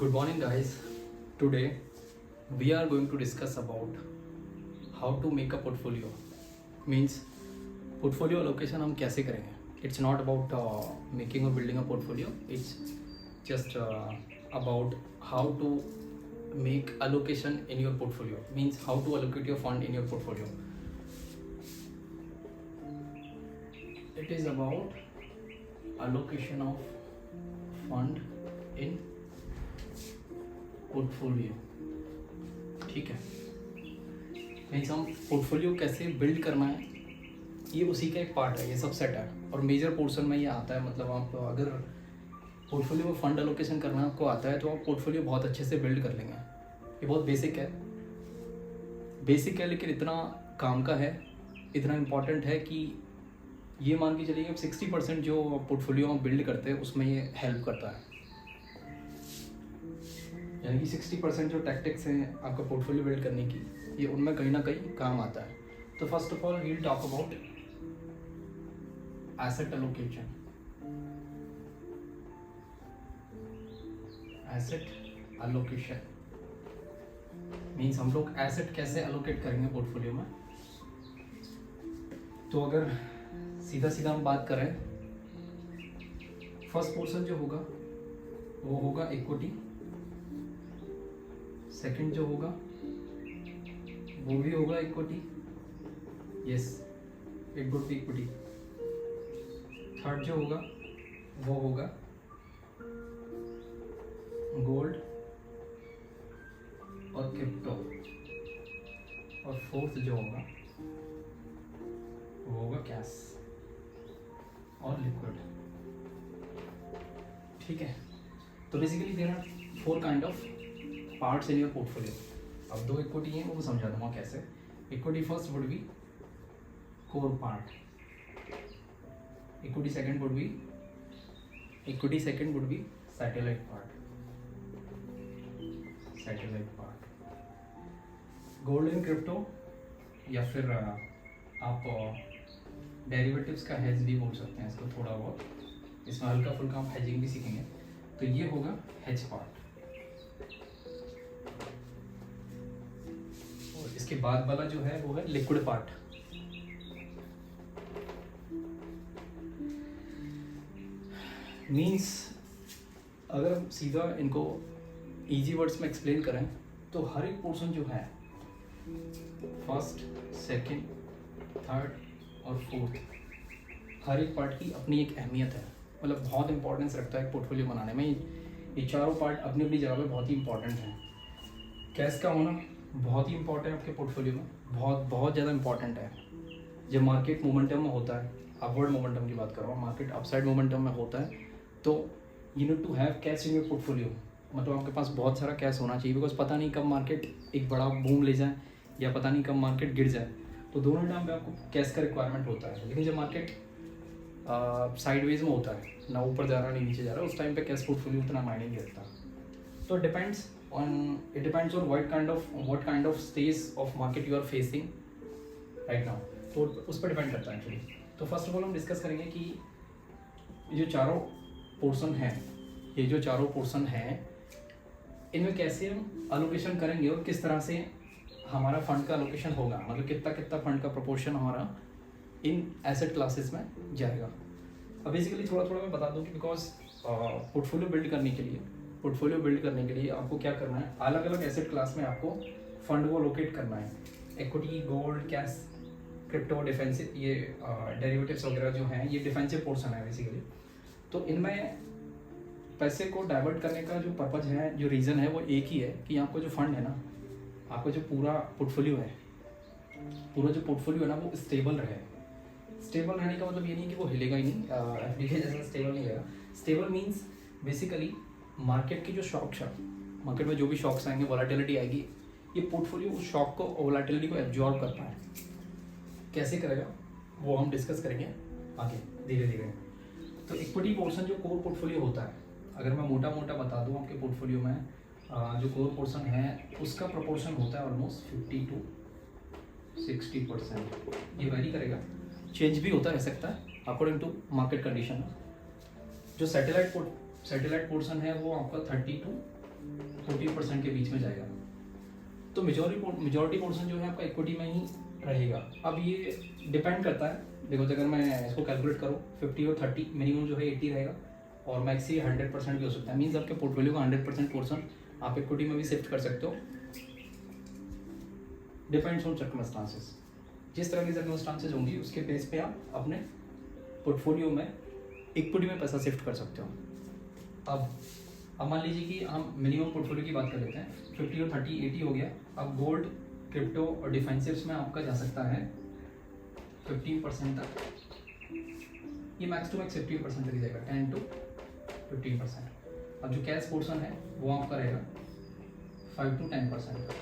Good morning, guys. Today we are going to discuss about how to make a portfolio. Means portfolio allocation हम कैसे करेंगे. It's not about making or building a portfolio. It's just about how to make allocation in your portfolio. Means how to allocate your fund in your portfolio. It is about allocation of fund in portfolio. ठीक है, means हम portfolio कैसे build करना है ये उसी का एक पार्ट है, ये सब सेट है और मेजर पोर्शन में ये आता है. मतलब आप अगर पोर्टफोलियो में फंड एलोकेशन करना आपको आता है तो आप पोर्टफोलियो बहुत अच्छे से बिल्ड कर लेंगे. ये बहुत बेसिक है लेकिन इतना काम का है, इतना इम्पॉर्टेंट है कि ये मान के चलिए 60% जो पोर्टफोलियो हम बिल्ड करते हैं उसमें ये हेल्प करता है. यानी कि 60% जो टैक्टिक्स हैं आपका पोर्टफोलियो बिल्ड करने की, ये उनमें कहीं ना कहीं काम आता है. तो first of all we will talk about asset allocation. Asset allocation means हम लोग एसेट कैसे एलोकेट करेंगे पोर्टफोलियो में. तो अगर सीधा सीधा हम बात करें, फर्स्ट पोर्शन जो होगा वो होगा इक्विटी. सेकंड जो होगा वो भी होगा equity. Yes, it would be equity. Third जो होगा वो होगा गोल्ड और क्रिप्टो. और फोर्थ जो होगा वो होगा कैश और लिक्विड. ठीक है, तो basically there are 4 kind of parts in your portfolio. अब 2 इक्विटी हैं, वो समझा दूंगा कैसे. Equity first would be core part. Equity second would be satellite part. Gold and crypto या फिर आप डेरिवेटिव्स का हेज भी बोल सकते हैं इसको थोड़ा बहुत. इसमें हल्का फुल्का आप हेजिंग भी सीखेंगे. तो ये होगा हेज पार्ट. इसके बाद वाला जो है वो है लिक्विड पार्ट. मीन्स अगर हम सीधा इनको इजी वर्ड्स में एक्सप्लेन करें तो हर एक पोर्शन जो है फर्स्ट, सेकंड, थर्ड और फोर्थ, हर एक पार्ट की अपनी एक अहमियत है. मतलब बहुत इंपॉर्टेंस रखता है पोर्टफोलियो बनाने में. ये चारों पार्ट अपनी अपनी जगह पे बहुत ही इंपॉर्टेंट हैं. कैश का होना बहुत ही इंपॉर्टेंट है आपके पोर्टफोलियो में, बहुत ज़्यादा इंपॉर्टेंट है. जब मार्केट मोमेंटम में होता है, अपवर्ड मोमेंटम की बात कर रहा हूँ, मार्केट अपसाइड मोमेंटम में होता है, तो you need to have cash in your portfolio. मतलब आपके पास बहुत सारा कैश होना चाहिए, बिकॉज पता नहीं कब मार्केट एक बड़ा बूम ले जाए या पता नहीं कब मार्केट गिर जाए. तो दोनों टाइम पे आपको कैश का रिक्वायरमेंट होता है. लेकिन जब मार्केट साइडवेज में होता है, ना ऊपर जा रहा नहीं नीचे जा रहा, उस टाइम पे कैश पोर्टफोलियो उतना मायने नहीं रखता. तो it depends on what kind of stage of market you are facing right now. तो उस पर डिपेंड करता है एक्चुअली. तो फर्स्ट ऑफ ऑल हम डिस्कस करेंगे कि ये जो चारों पोर्शन हैं इनमें कैसे हम एलोकेशन करेंगे और किस तरह से हमारा फंड का एलोकेशन होगा. मतलब कितना फंड का प्रोपोर्शन हमारा इन एसेट क्लासेस में जाएगा. अब बेसिकली थोड़ा मैं बता दूँ कि बिकॉज पोर्टफोलियो बिल्ड करने के लिए आपको क्या करना है, अलग अलग एसेट क्लास में आपको फंड को लोकेट करना है. Equity, gold, cash, crypto, defensive, ये डेरिवेटिव्स वगैरह जो हैं ये डिफेंसिव पोर्शन है बेसिकली. तो इनमें पैसे को डाइवर्ट करने का जो पर्पज़ है, जो रीज़न है, वो एक ही है कि आपको जो फंड है ना, आपका जो पूरा पोर्टफोलियो है ना, वो स्टेबल रहे. स्टेबल रहने का मतलब ये नहीं कि वो हिलेगा ही नहीं, एफडी के जैसा स्टेबल नहीं रहेगा. स्टेबल मीन्स बेसिकली मार्केट की जो शॉक्स है, मार्केट में जो भी शॉक्स आएंगे, वॉलेटिलिटी आएगी, ये पोर्टफोलियो उस शॉक को, वॉलेटिलिटी को एब्जॉर्ब कर पाए. कैसे करेगा वो हम डिस्कस करेंगे आगे धीरे धीरे. तो इक्विटी पोर्शन जो कोर पोर्टफोलियो होता है, अगर मैं मोटा बता दूँ आपके पोर्टफोलियो में जो कोर पोर्शन है उसका प्रोपोर्शन होता है ऑलमोस्ट 50 to 60%. ये वेरी करेगा, चेंज भी होता रह सकता है अकॉर्डिंग टू मार्केट कंडीशन. जो सैटेलाइट पोर्शन है वो आपका 30 to 14% के बीच में जाएगा। तो मेजॉरिटी पोर्शन जो है आपका इक्विटी में ही रहेगा। अब ये डिपेंड करता है, देखो अगर मैं इसको कैलकुलेट करूँ 50 और 30, मिनिमम जो है 80 रहेगा और मैक्सी 100% भी हो सकता है। मीन्स आपके पोर्टफोलियो का 100% पोर्शन आप इक्विटी में भी शिफ्ट कर सकते हो। डिपेंड्स ऑन सर्कमस्टांसेस, जिस तरह की सर्कमस्टांसेस होंगी उसके बेस पे आप अपने पोर्टफोलियो में इक्विटी में पैसा शिफ्ट कर सकते हो। अब मान लीजिए कि हम मिनिमम पोर्टफोलियो की बात कर लेते हैं, 50 और 30 80 हो गया। अब गोल्ड, क्रिप्टो और डिफेंसिव्स में आपका जा सकता है 15% तक, ये मैक्स टू मैक्स 50% तक जाएगा, 10 to 15%। अब जो कैश पोर्शन है वो आपका रहेगा 5 to 10% तक।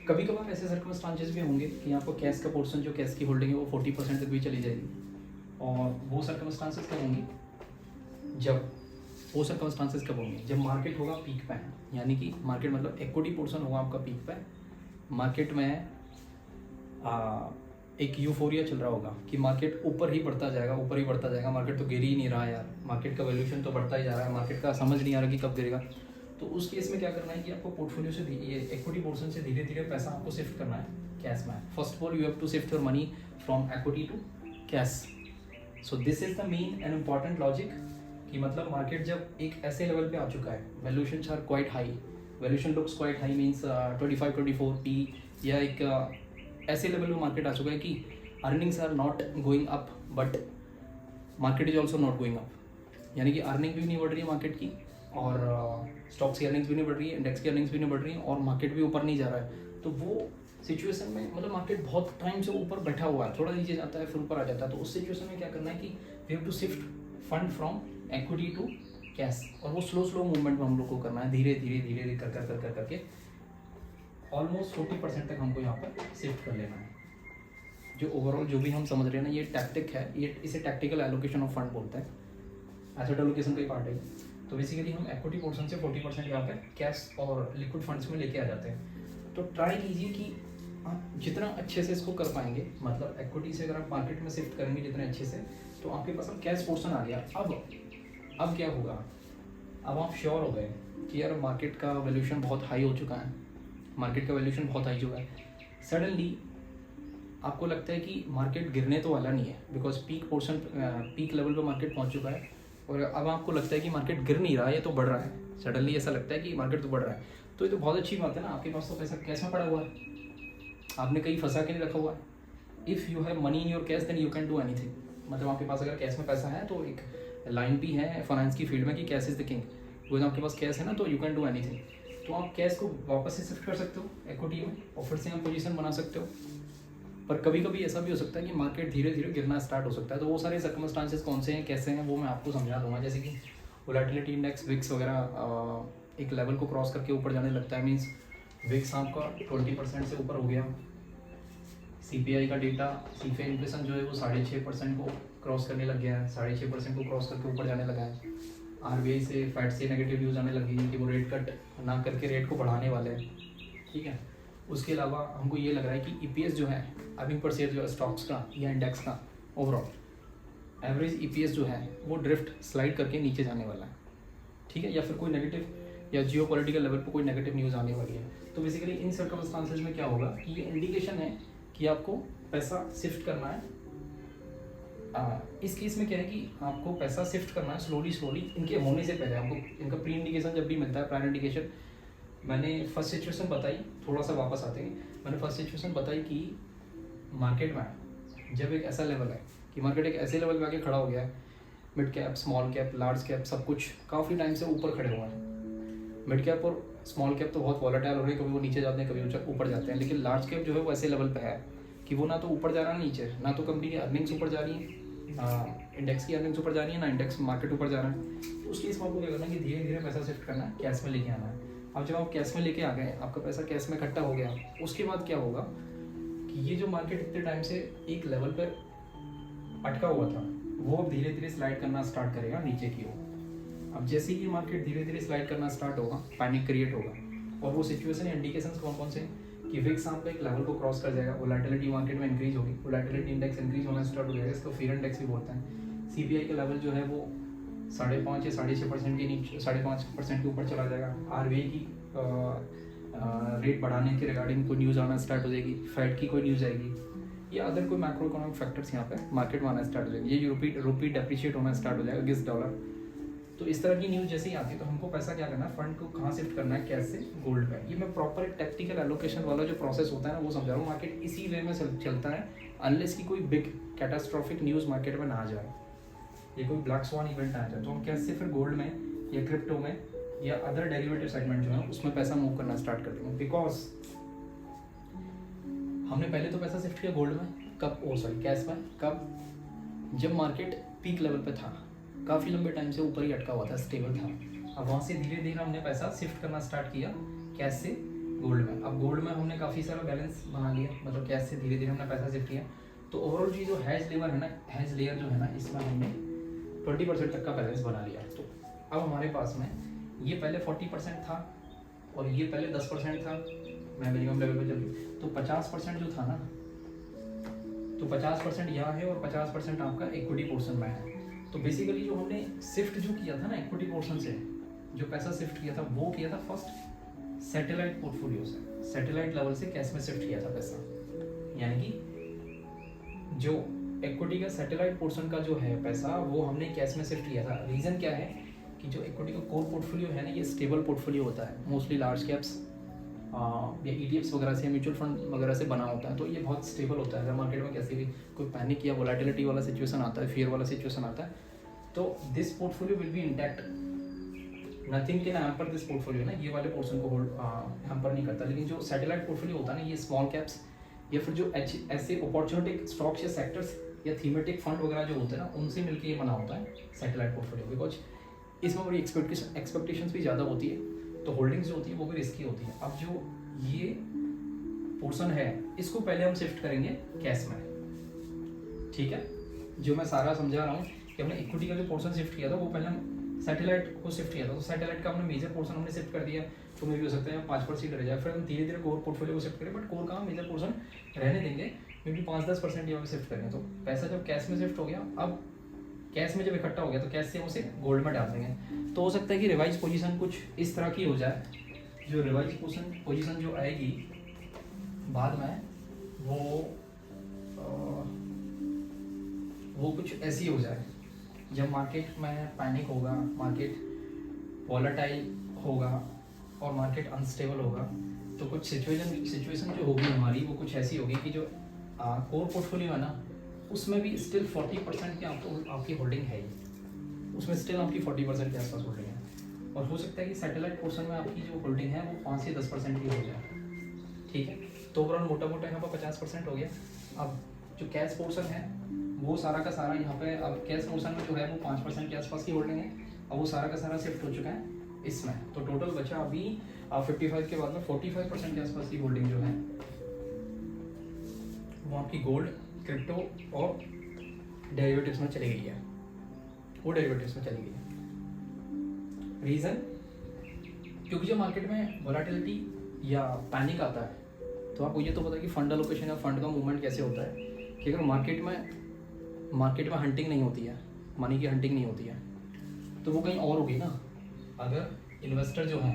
कभी कभार ऐसे सर्कमस्टांसेस भी होंगे कि आपको कैश का पोर्शन, जो कैश की होल्डिंग है वो 40% तक भी चली जाएगी। और वो सर्कमस्टांसेस कब होंगी, जब मार्केट होगा पीक पे, यानी कि मार्केट मतलब इक्विटी पोर्शन होगा आपका पीक पे, मार्केट में एक यूफोरिया चल रहा होगा कि मार्केट ऊपर ही बढ़ता जाएगा, मार्केट तो गिर ही नहीं रहा यार, मार्केट का वैल्यूएशन तो बढ़ता ही जा रहा है, मार्केट का समझ नहीं आ रहा कि कब गिरेगा। तो उस केस में क्या करना है कि आपको पोर्टफोलियो से ये इक्विटी पोर्शन से धीरे धीरे पैसा आपको शिफ्ट करना है कैश में। First of all you have to shift your money from equity to cash. So this is the main and important logic कि मतलब मार्केट जब एक ऐसे लेवल पे आ चुका है, valuations are quite high, valuation looks quite high, means 25-24 P, या एक ऐसे लेवल पे मार्केट आ चुका है कि earnings are not going up but market is also not going up, यानी कि अर्निंग भी नहीं बढ़ रही है मार्केट की, और स्टॉक्स की अर्निंग्स भी नहीं बढ़ रही है, इंडेक्स की अर्निंग्स भी नहीं बढ़ रही है, और मार्केट भी ऊपर नहीं जा रहा है। तो वो सिचुएशन में मतलब मार्केट बहुत टाइम से ऊपर बैठा हुआ है, थोड़ा नीचे जाता है फिर ऊपर आ जाता है, तो उस सिचुएशन में क्या करना है कि we have to shift fund from equity to cash, और वो स्लो मूवमेंट में हम लोग को करना है, धीरे धीरे कर करके ऑलमोस्ट 40% तक हमको यहाँ पर शिफ्ट कर लेना है। जो ओवरऑल जो भी हम समझ रहे हैं ना, ये टैक्टिक है, ये इसे टैक्टिकल एलोकेशन ऑफ फंड बोलते हैं, एसेट एलोकेशन का ही पार्ट है। तो बेसिकली हम इक्विटी पोर्शन से 40% यहाँ पे कैश और लिक्विड फंड्स में लेके आ जाते हैं। तो ट्राई कीजिए कि आप जितना अच्छे से इसको कर पाएंगे, मतलब इक्विटी से अगर आप मार्केट में शिफ्ट करेंगे जितने अच्छे से, तो आपके पास अब कैश पोर्शन आ गया। अब क्या होगा, अब आप श्योर हो गए कि यार मार्केट का वैल्यूएशन बहुत हाई हो चुका है, सडनली आपको लगता है कि मार्केट गिरने तो वाला नहीं है, बिकॉज पीक लेवल पे मार्केट पहुंच चुका है, और अब आपको लगता है कि मार्केट गिर नहीं रहा है, ये तो बढ़ रहा है, सडनली ऐसा लगता है कि मार्केट तो बढ़ रहा है। तो ये तो बहुत अच्छी बात है ना, आपके पास तो पैसा कैश में पड़ा हुआ है, आपने कहीं फंसा के नहीं रखा हुआ है। If you have money in your cash then you can do anything, मतलब आपके पास अगर कैश में पैसा है तो एक लाइन भी है फाइनेंस की फील्ड में कि कैश इज द किंग, वो आपके पास कैश है ना तो यू कैन डू एनीथिंग। तो आप कैश को वापस से शिफ्ट कर सकते हो इक्विटी में और फिर से आप पोजीशन बना सकते हो। पर कभी कभी ऐसा भी हो सकता है कि मार्केट धीरे धीरे गिरना स्टार्ट हो सकता है, तो वो सारे सर्कमस्टांसेस कौन से हैं, कैसे हैं, वो मैं आपको समझा दूंगा। जैसे कि वोलेटिलिटी इंडेक्स विक्स वगैरह एक लेवल को क्रॉस करके ऊपर जाने लगता है, मीन्स विक्स आपका 20% से ऊपर हो गया, CPI का डेटा, CPI इन्फ्लेशन जो है वो 6.5% को क्रॉस करने लग गया है, 6.5% को क्रॉस करके ऊपर जाने लगा है। RBI से फैट से नेगेटिव न्यूज़ आने लगी है कि वो रेट कट ना करके रेट को बढ़ाने वाले हैं, ठीक है। उसके अलावा हमको ये लग रहा है कि EPS जो है, अर्निंग पर शेयर जो है स्टॉक्स का या इंडेक्स का ओवरऑल एवरेज EPS जो है वो ड्रिफ्ट स्लाइड करके नीचे जाने वाला है, ठीक है, या फिर कोई नेगेटिव या जियोपॉलिटिकल लेवल पर कोई नेगेटिव न्यूज़ आने वाली है। तो बेसिकली इन सर्कमस्टांसेस में क्या होगा कि ये इंडिकेशन है कि आपको पैसा शिफ्ट करना है। इस केस में क्या है कि आपको पैसा शिफ्ट करना है स्लोली, इनके होने से पहले आपको इनका प्री इंडिकेशन जब भी मिलता है, प्रायर इंडिकेशन। मैंने फर्स्ट सिचुएशन बताई, थोड़ा सा वापस आते हैं, मैंने फर्स्ट सिचुएशन बताई कि मार्केट में जब एक ऐसा लेवल है कि मार्केट एक ऐसे लेवल पे आके खड़ा हो गया है, mid cap, small cap, large cap सब कुछ काफ़ी टाइम से ऊपर खड़े हुए हैं। मिड कैप और स्मॉल कैप तो बहुत वॉलेटाइल हो रही है, कभी वो नीचे जाते हैं कभी ऊपर जाते हैं, लेकिन लार्ज कैप जो है वो ऐसे लेवल पे है कि वो ना तो ऊपर जा रहा है नीचे, ना तो कंपनी की अर्निंग्स ऊपर जा रही है, इंडेक्स की अर्निंग्स ऊपर जा रही है, ना इंडेक्स मार्केट ऊपर जा रहा है। तो उस केस में आपको क्या करना है कि धीरे धीरे पैसा शिफ्ट करना है, कैश में लेके आना है। अब जब आप कैश में लेके आ गए, आपका पैसा कैश में इकट्ठा हो गया, उसके बाद क्या होगा कि ये जो मार्केट इतने टाइम से एक लेवल पर अटका हुआ था वो अब धीरे धीरे स्लाइड करना स्टार्ट करेगा नीचे की ओर। अब जैसे ही मार्केट धीरे धीरे स्लाइड करना स्टार्ट होगा, पैनिक क्रिएट होगा, और वो सिचुएशन इंडिकेशंस कौन कौन से कि विक्स आपका एक लेवल को क्रॉस कर जाएगा, वोलेटिलिटी मार्केट में इंक्रीज होगी, वोलेटिलिटी इंडेक्स इंक्रीज होना स्टार्ट हो जाएगा, इसको फियर इंडेक्स भी बोलते हैं। CPI का लेवल जो है वो 5.5 या 6.5% के नीचे 5.5% के ऊपर चला जाएगा, RBI की रेट बढ़ाने के रिगार्डिंग कोई न्यूज़ आना स्टार्ट हो जाएगी, फेड की कोई न्यूज़ आएगी, या अदर कोई मैक्रो इकोनॉमिक फैक्टर्स यहाँ पे मार्केट में आना स्टार्ट हो जाएंगे, ये रुपी डेप्रिशिएट होना स्टार्ट हो जाएगा अगेंस्ट डॉलर। तो इस तरह की न्यूज़ जैसे ही आती है तो हमको पैसा क्या करना है, फंड को कहाँ शिफ्ट करना है, कैसे, गोल्ड पे। ये मैं प्रॉपर एक टैक्टिकल एलोकेशन वाला जो प्रोसेस होता है ना वो समझा रहा हूँ। मार्केट इसी वे में चलता है अनलेस की कोई बिग कैटास्ट्रॉफिक न्यूज़ मार्केट में ना आ जाए, ये कोई ब्लैक स्वान इवेंट आ जाए, तो हम कैसे फिर गोल्ड में या क्रिप्टो में या अदर डेरिवेटिव सेगमेंट जो है उसमें पैसा मूव करना स्टार्ट कर देंगे। बिकॉज हमने पहले तो पैसा शिफ्ट किया गोल्ड में, कब, कैश में, कब, जब मार्केट पीक लेवल पे था, काफ़ी लंबे टाइम से ऊपर ही अटका हुआ था, स्टेबल था। अब वहाँ से धीरे धीरे हमने पैसा शिफ्ट करना स्टार्ट किया कैश से गोल्ड में। अब गोल्ड में हमने काफ़ी सारा बैलेंस बना लिया, मतलब कैश से धीरे धीरे हमने पैसा शिफ्ट किया। तो ओवरऑल चीज़ जो हैज लेवर है ना, हैज लेयर जो है ना, इसमें हमने 20% तक का बैलेंस बना लिया। तो अब हमारे पास में ये पहले 40% था और ये पहले 10% था, मैं मिनिमम लेवल पे चल रही, तो 50% जो था ना, तो 50% यहाँ है और 50% आपका इक्विटी पोर्शन में है। तो बेसिकली जो हमने शिफ्ट जो किया था ना इक्विटी पोर्शन से, जो पैसा शिफ्ट किया था वो किया था फर्स्ट सैटेलाइट पोर्टफोलियो से, सैटेलाइट लेवल से कैश में शिफ्ट किया था पैसा। यानी कि जो इक्विटी का सैटेलाइट पोर्शन का जो है पैसा वो हमने कैश में शिफ्ट किया था। रीज़न क्या है कि जो इक्विटी का कोर पोर्टफोलियो है ना, ये स्टेबल पोर्टफोलियो होता है, मोस्टली लार्ज कैप्स या ETFs वगैरह से, म्यूचुअल फंड वगैरह से बना होता है। तो ये बहुत स्टेबल होता है। अगर मार्केट में कैसे भी कोई पैनिक या वोलेटिलिटी वाला सिचुएशन आता है, फियर वाला सिचुएशन आता है, तो this portfolio will be intact, nothing can hamper this portfolio ना, ये वाले पोर्शन को हैम्पर नहीं करता। लेकिन जो सैटेलाइट पोर्टफोलियो होता है ना, ये स्मॉल कैप्स या फिर जो ऐसे अपॉर्चुनिटी स्टॉक्स या सेक्टर्स या थीमेटिक फंड वगैरह जो होते हैं ना, उनसे मिलकर ये बना होता है सैटेलाइट पोर्टफोलियो। बिकॉज इसमें बड़ी एक्सपेक्टेशंस भी ज़्यादा होती है, तो होल्डिंग्स जो होती है वो भी रिस्की होती है। अब जो ये पोर्शन है इसको पहले हम शिफ्ट करेंगे कैश में, ठीक है। जो मैं सारा समझा रहा हूँ कि हमने इक्विटी का जो पोर्शन शिफ्ट किया था वो पहले हम सैटेलाइट को शिफ्ट किया था, तो सैटेलाइट का हमने मेजर पोर्शन हमने शिफ्ट कर दिया, तो मे भी हो सकता है 5% रह जाए। फिर हम धीरे धीरे कोर पोर्टफोलियो को शिफ्ट करें, बट कोर का मेजर पोर्शन रहने देंगे क्योंकि 5-10% यहाँ पे शिफ्ट करेंगे। तो पैसा जब कैश में शिफ्ट हो गया, अब कैश में जब इकट्ठा हो गया तो कैश से उसे गोल्ड में डाल देंगे। तो हो सकता है कि रिवाइज पोजीशन कुछ इस तरह की हो जाए, जो रिवाइज पोजीशन जो आएगी बाद में वो कुछ ऐसी हो जाए, जब मार्केट में पैनिक होगा, मार्केट वॉलेटाइल होगा और मार्केट अनस्टेबल होगा, तो कुछ सिचुएशन जो होगी हमारी वो कुछ ऐसी होगी कि जो कोर पोर्टफोलियो है ना, उसमें भी स्टिल 40% की आपकी होल्डिंग है ही, उसमें स्टिल आपकी 40% के आसपास होल्डिंग है। और हो सकता है कि सैटेलाइट पोर्शन में आपकी जो होल्डिंग है वो 5 से 10% की हो जाए, ठीक है। तो ओवरऑल मोटा मोटा यहाँ पर 50% हो गया। अब जो कैश पोर्शन है वो सारा का सारा यहाँ पे, अब कैश पोर्शन में जो है वो 5% के आसपास की होल्डिंग है, अब वो सारा का सारा शिफ्ट हो चुका है इसमें। तो टोटल बचा अभी 55 के बाद में 45% के आसपास की होल्डिंग जो है वो आपकी गोल्ड, क्रिप्टो और डेरिवेटिव्स में चली गई है, वो डेरिवेटिव्स में चली गई है। रीज़न, क्योंकि जब मार्केट में वोलेटिलिटी या पैनिक आता है तो आपको ये तो पता है कि फंड एलोकेशन या फंड का मूवमेंट कैसे होता है कि अगर मार्केट में हंटिंग नहीं होती है, मनी की हंटिंग नहीं होती है, तो वो कहीं और होगी ना। अगर इन्वेस्टर जो है,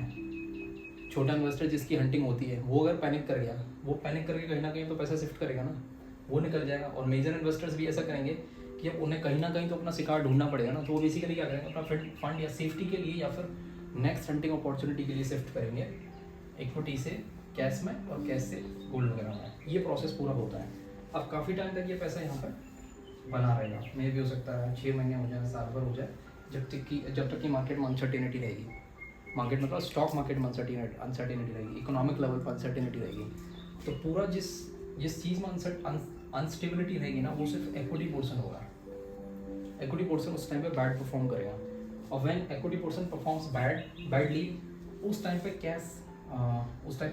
छोटा इन्वेस्टर जिसकी हंटिंग होती है, वो अगर पैनिक कर गया, वो पैनिक करके कहीं ना कहीं तो पैसा शिफ्ट करेगा ना, वो निकल जाएगा। और मेजर इन्वेस्टर्स भी ऐसा करेंगे कि अब उन्हें कहीं ना कहीं तो अपना शिकार ढूंढना पड़ेगा ना, तो वो बेसिकली क्या करेंगे, अपना फंड या सेफ्टी के लिए या फिर नेक्स्ट हंटिंग अपॉर्चुनिटी के लिए शिफ्ट करेंगे इक्विटी से कैश में और कैश से गोल्ड वगैरह में। ये प्रोसेस पूरा होता है। अब काफ़ी टाइम तक ये पैसा यहाँ पर बना रहेगा, मे भी हो सकता है 6 महीने हो जाए, साल भर हो जाए, जब तक कि मार्केट में अनसर्टेनिटी रहेगी, मार्केट मतलब स्टॉक मार्केट में अनसर्टेनिटी रहेगी, इकोनॉमिक लेवल पर अनसर्टेनिटी रहेगी। तो पूरा जिस चीज़ में अनस्टेबिलिटी रहेगी ना, वो सिर्फ इक्विटी पोर्शन होगा। इक्विटी पोर्शन उस टाइम पे बैड परफॉर्म करेगा, और when equity portion performs badly, उस टाइम पे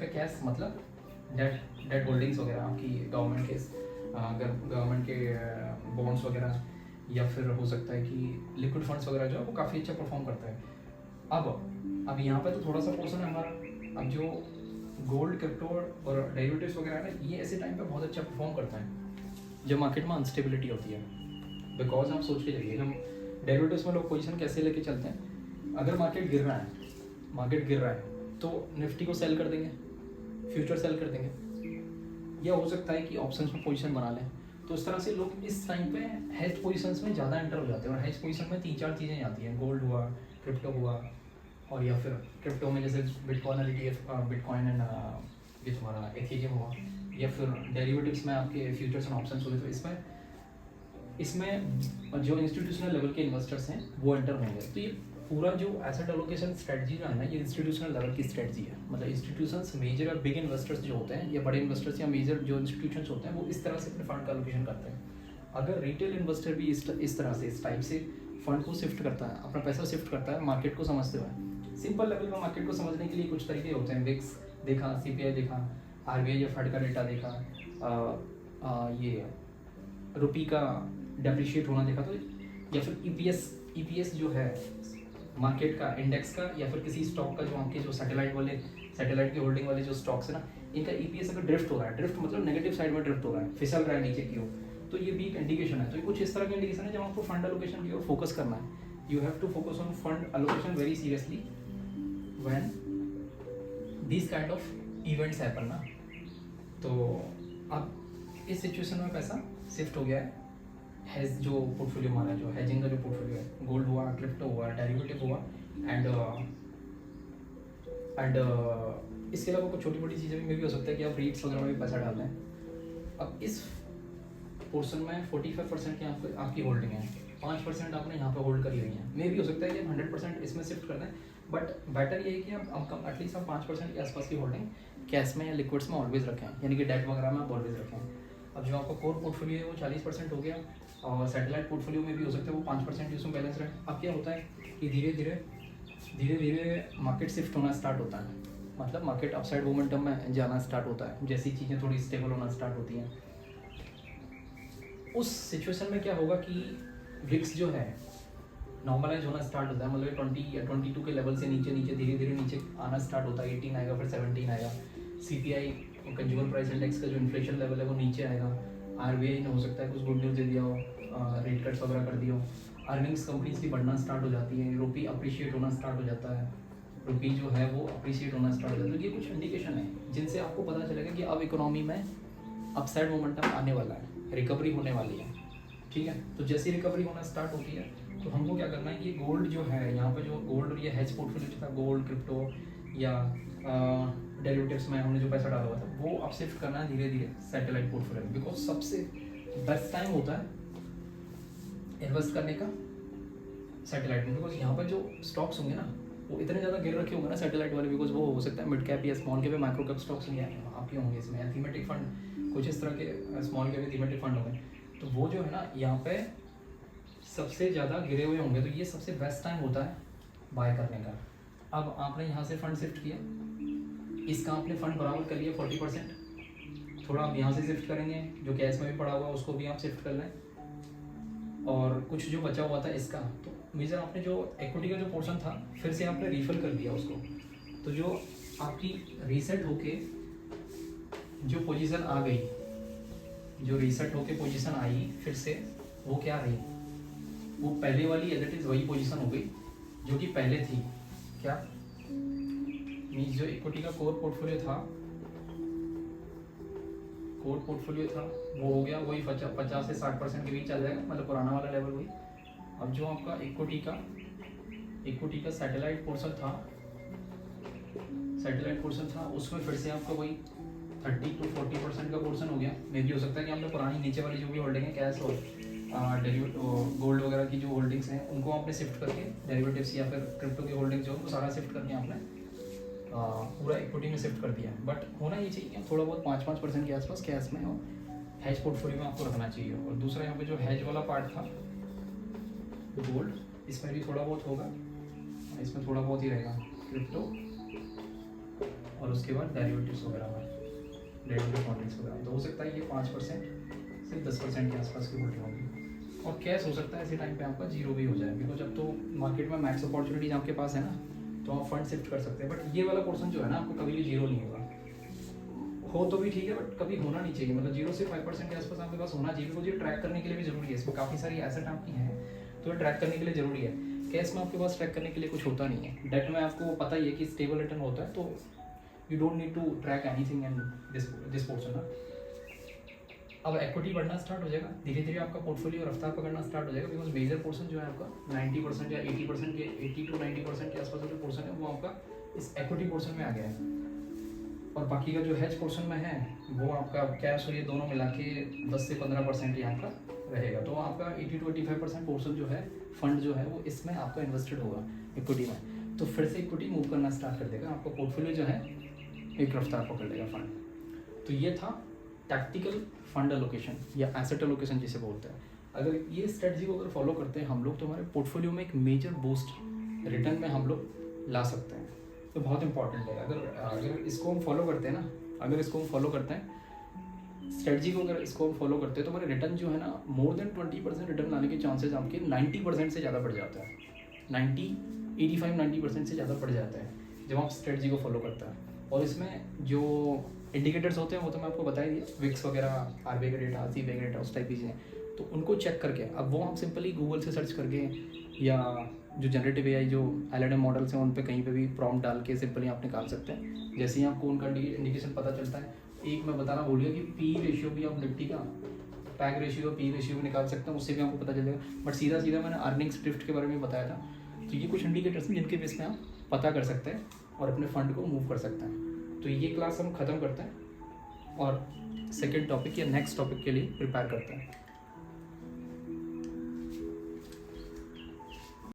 कैश मतलब डेट होल्डिंग्स वगैरह आपकी गवर्नमेंट के बॉन्ड्स वगैरह, या फिर हो सकता है कि लिक्विड फंड्स वगैरह जो है वो काफ़ी अच्छा परफॉर्म करता है। अब यहाँ पे तो थोड़ा सा पोर्शन है हमारा। अब जो गोल्ड, क्रिप्टो और डेरिवेटिव्स वगैरह है ना, ये ऐसे टाइम पे बहुत अच्छा परफॉर्म करता है जब मार्केट में अनस्टेबिलिटी होती है। बिकॉज आप सोच के जाइए, डेरिवेटिव्स में लोग पोजीशन कैसे लेके चलते हैं, अगर मार्केट गिर रहा है तो निफ्टी को सेल कर देंगे, फ्यूचर सेल कर देंगे, या हो सकता है कि ऑप्शंस में पोजीशन बना लें। तो इस तरह से लोग इस टाइम पे हेज पोजीशंस में ज़्यादा एंटर हो जाते हैं, और हेज पोजीशन में 3-4 चीज़ें आती हैं, गोल्ड हुआ, क्रिप्टो हुआ, और या फिर क्रिप्टो में जैसे bitcoin and ETF, bitcoin and ये तुम्हारा एथेरियम हुआ, या फिर डेरिवेटिव्स में आपके फ्यूचर्स एंड ऑप्शंस हुए। तो इसमें जो इंस्टीट्यूशनल लेवल के इन्वेस्टर्स हैं वो एंटर होंगे। तो ये पूरा जो एसेट एलोकेशन स्ट्रेटजी जो है ना, ये इंस्टीट्यूशनल लेवल की स्ट्रेटजी है। मतलब इंस्टीट्यूशंस, मेजर या बिग इन्वेस्टर्स जो होते हैं, या बड़े इन्वेस्टर्स या मेजर जो इंस्टीट्यूशंस होते हैं, वो इस तरह से अपने फंड का एलोकेशन करते हैं। अगर रिटेल इन्वेस्टर भी इस तरह से, इस टाइप से फंड को शिफ्ट करता है, अपना पैसा शिफ्ट करता है मार्केट को समझते हुए। सिंपल लेवल में मार्केट को समझने के लिए कुछ तरीके होते हैं। विक्स देखा, CPI देखा, RBI या फेड का डेटा देखा, ये रुपी का डेप्रिशिएट होना देखा, तो या फिर EPS जो है मार्केट का, इंडेक्स का, या फिर किसी स्टॉक का, जो आपके जो सैटेलाइट के होल्डिंग वाले जो स्टॉक्स है ना, इनका EPS अगर ड्रिफ्ट हो रहा है, ड्रिफ्ट मतलब नेगेटिव साइड में ड्रिफ्ट हो रहा है, फिसल रहा है नीचे की ओर, तो ये भी एक इंडिकेशन है। तो ये कुछ इस तरह का इंडिकेशन है जब आपको फंड एलोकेशन की ओर फोकस करना है। You have to focus on fund allocation very seriously when this kind of events happen ना। तो अब इस सिचुएशन में पैसा शिफ्ट हो गया है, हैज जो पोर्टफोलियो हमारा, जो हैजिंग का जो पोर्टफोलियो है, गोल्ड हुआ, क्रिप्टो हुआ, डेरिवेटिव हुआ, एंड इसके अलावा कुछ छोटी मोटी चीज़ें भी हो सकता है कि आप रीट्स वगैरह में भी पैसा डाल दें। अब इस पोर्शन में 45% की आपकी होल्डिंग है, 5% आपने यहाँ पे होल्ड करी हुई है। मे भी हो सकता है कि आप 100% इसमें शिफ्ट कर दें, बट बेटर ये है कि आप एटलीस्ट आप 5% के आसपास की होल्डिंग कैश में या लिक्विड्स में ऑलवेज रखें, यानी कि डेट वगैरह में आप ऑलवेज रखें। अब जो आपका कोर पोर्टफोलियो है वो 40% हो गया, और सैटेलाइट पोर्टफोलियो में भी हो सकता है वो 5% उसमें बैलेंस रहे। अब क्या होता है कि धीरे धीरे मार्केट शिफ्ट होना स्टार्ट होता है, मतलब मार्केट अपसाइड मोमेंटम में जाना स्टार्ट होता है, जैसी चीज़ें थोड़ी स्टेबल होना स्टार्ट होती हैं। उस सिचुएशन में क्या होगा कि विक्स जो है नॉर्मलाइज होना स्टार्ट होता है, मतलब 20 या 22 के लेवल से नीचे धीरे धीरे नीचे आना स्टार्ट होता है। 18 आएगा, फिर 17 आएगा। CPI कंज्यूमर प्राइस इंडेक्स का जो इन्फ्लेशन लेवल है वो नीचे आएगा। RBI ने हो सकता है कुछ गुड न्यूज़ दे दिया हो, रेट कट्स वगैरह कर दिया हो, अर्निंग्स कंपनीज की बढ़ना स्टार्ट हो जाती है, रुपी अप्रिशिएट होना स्टार्ट हो जाता है, रुपी जो है वो अप्रिशिएट होना स्टार्ट हो जाता है। तो ये कुछ इंडिकेशन है जिनसे आपको पता चलेगा कि अब इकोनॉमी में अपसाइड मोमेंटम आने वाला है, रिकवरी होने वाली है। ठीक है, तो जैसे रिकवरी होना स्टार्ट होती है तो हमको क्या करना है, ये गोल्ड जो है यहाँ पे, जो गोल्ड और ये हेज पोर्टफोलियो जो था, गोल्ड, क्रिप्टो या डेरिवेटिव्स में हमने जो पैसा डाला हुआ था, वो अब शिफ्ट करना है धीरे धीरे सैटेलाइट पोर्टफोलियो में। बिकॉज सबसे बेस्ट टाइम होता है इन्वेस्ट करने का सैटेलाइट में, बिकॉज यहाँ पर जो स्टॉक्स होंगे ना वो इतने ज़्यादा गिर रखे होंगे ना सैटेलाइट वाले, बिकॉज वो हो सकता है मिड कैप या स्मॉल कैप या माइक्रो कैप स्टॉक्स नहीं आएंगे आपके होंगे इसमें, या थीमेटिक फंड कुछ इस तरह के स्मॉल कैप या थीमेटिक फंड होंगे, तो वो जो है ना यहाँ पे सबसे ज़्यादा गिरे हुए होंगे। तो ये सबसे बेस्ट टाइम होता है बाय करने का। अब आपने यहाँ से फंड शिफ्ट किया, इसका आपने फंड बराबर कर लिया 40%, थोड़ा आप यहाँ से शिफ्ट करेंगे, जो कैश में भी पड़ा हुआ उसको भी आप शिफ्ट कर लें, और कुछ जो बचा हुआ था इसका, तो मेजर आपने जो इक्विटी का जो पोर्शन था फिर से आपने रिफिल कर दिया उसको। तो जो आपकी रीसेट होके जो पोजीशन आ गई, जो रीसेट होके पोजीशन आई फिर से, वो क्या रही, वो पहले वाली एज इट इज वही पोजीशन हो गई जो कि पहले थी। क्या मीन्स जो इक्विटी का कोर पोर्टफोलियो था वो हो गया वही 50 से 60% के बीच चल जाएगा, मतलब पुराना वाला लेवल वही। अब जो आपका इक्विटी का सैटेलाइट पोर्शन था उसमें फिर से आपका वही 30 to 40% का पोर्शन हो गया। मे भी हो सकता है कि आपने पुरानी नीचे वाली जो भी होल्डिंग है, कैश और गोल्ड वगैरह की जो होल्डिंग्स हैं उनको आपने शिफ्ट करके, डेरिवेटिव्स या फिर क्रिप्टो की होल्डिंग्स जो उनको सारा शिफ्ट करके आपने पूरा इक्विटी में शिफ्ट कर दिया। बट होना ये चाहिए थोड़ा बहुत 5% के आसपास कैश में और हैज पोर्टफोलियो में आपको रखना चाहिए। और दूसरा यहाँ पे जो हैज वाला पार्ट था गोल्ड, इसमें भी थोड़ा बहुत होगा, इसमें थोड़ा बहुत ही रहेगा क्रिप्टो, और उसके बाद डेरिवेटिव्स वगैरह में, डेरिवेटिव होल्डिंग्स वगैरह। तो हो सकता है ये 5% से 10% के आसपास की होल्डिंग होगी। और कैश हो सकता है ऐसे टाइम पे आपका जीरो भी हो जाए, बिकॉज अब तो मार्केट में मैक्स अपॉर्चुनिटीज आपके पास है ना, तो आप फंड शिफ्ट कर सकते हैं। बट ये वाला पोर्शन जो है ना आपको कभी भी जीरो नहीं होगा, हो तो भी ठीक है बट कभी होना नहीं चाहिए। मतलब 0 से 5% के आसपास आपके पास होना चाहिए, बिकॉज ये ट्रैक करने के लिए भी जरूरी है। इसमें काफ़ी सारी एसेट आपकी हैं तो ये ट्रैक करने के लिए ज़रूरी है। कैश में आपके पास ट्रैक करने के लिए कुछ होता नहीं है। डेट में आपको पता ही है कि स्टेबल रिटर्न होता है, तो you don't need to track anything in this portion ना। अब इक्विटी बढ़ना स्टार्ट हो जाएगा, धीरे धीरे आपका पोर्टफोलियो रफ्तार पकड़ना स्टार्ट हो जाएगा, बिकॉज मेजर पोर्शन जो है आपका 90% या 80% के 80 to 90% के आसपास जो पोर्शन है वो आपका इस इक्विटी पोर्शन में आ गया है। और बाकी का जो हेज पोर्शन में है वो आपका कैश और ये दोनों मिला के 10 से 15% ही आपका रहेगा। तो आपका 80 to 85% पोर्शन जो है फंड जो है वो इसमें आपका इन्वेस्टेड होगा इक्विटी में। तो फिर से इक्विटी मूव करना स्टार्ट कर देगा, आपका पोर्टफोलियो जो है एक रफ्तार पकड़ लेगा फंड। तो ये था टैक्टिकल फंड एलोकेशन या एसेट एलोकेशन जिसे बोलते हैं। अगर ये स्ट्रेटजी को अगर फॉलो करते हैं हम लोग तो हमारे पोर्टफोलियो में एक मेजर बूस्ट रिटर्न में हम लोग ला सकते हैं। तो बहुत इंपॉर्टेंट है, अगर इसको हम फॉलो करते हैं ना, अगर इसको हम फॉलो करते हैं स्ट्रेटजी को, अगर इसको हम फॉलो करते हैं तो हमारे रिटर्न जो है ना मोर देन 20% रिटर्न लाने के चांसेस आपके 90% से ज़्यादा बढ़ जाता है। 85-90% से ज़्यादा बढ़ जाता है जब आप स्ट्रेटजी को फॉलो करते हैं। और इसमें जो इंडिकेटर्स होते हैं वो तो मैं आपको बता ही दिया, विक्स वगैरह, आरबीआई का डेटा, सीबीआई का डेटा, उस टाइप की चीज़ें, तो उनको चेक करके अब वो हम सिंपली गूगल से सर्च करके या जो जनरेटिव एआई जो एलएलएम मॉडल्स हैं उन पे कहीं पे भी प्रॉम्प्ट डाल के सिंपली आप निकाल सकते हैं। जैसे ही आपको उनका इंडिकेशन पता चलता है, एक मैं बताना भूल गया कि पी रेशियो भी आप निफ्टी का पैक रेशियो, पी रेशियो भी निकाल सकते हैं, उससे भी आपको पता चल जाएगा। बट सीधा मैंने अर्निंग्स ड्रिफ्ट के बारे में बताया था। तो ये कुछ इंडिकेटर्स हैं जिनके बेस में आप पता कर सकते हैं और अपने फंड को मूव कर सकते हैं। तो ये क्लास हम ख़त्म करते हैं और सेकेंड टॉपिक या नेक्स्ट टॉपिक के लिए प्रिपेयर करते हैं।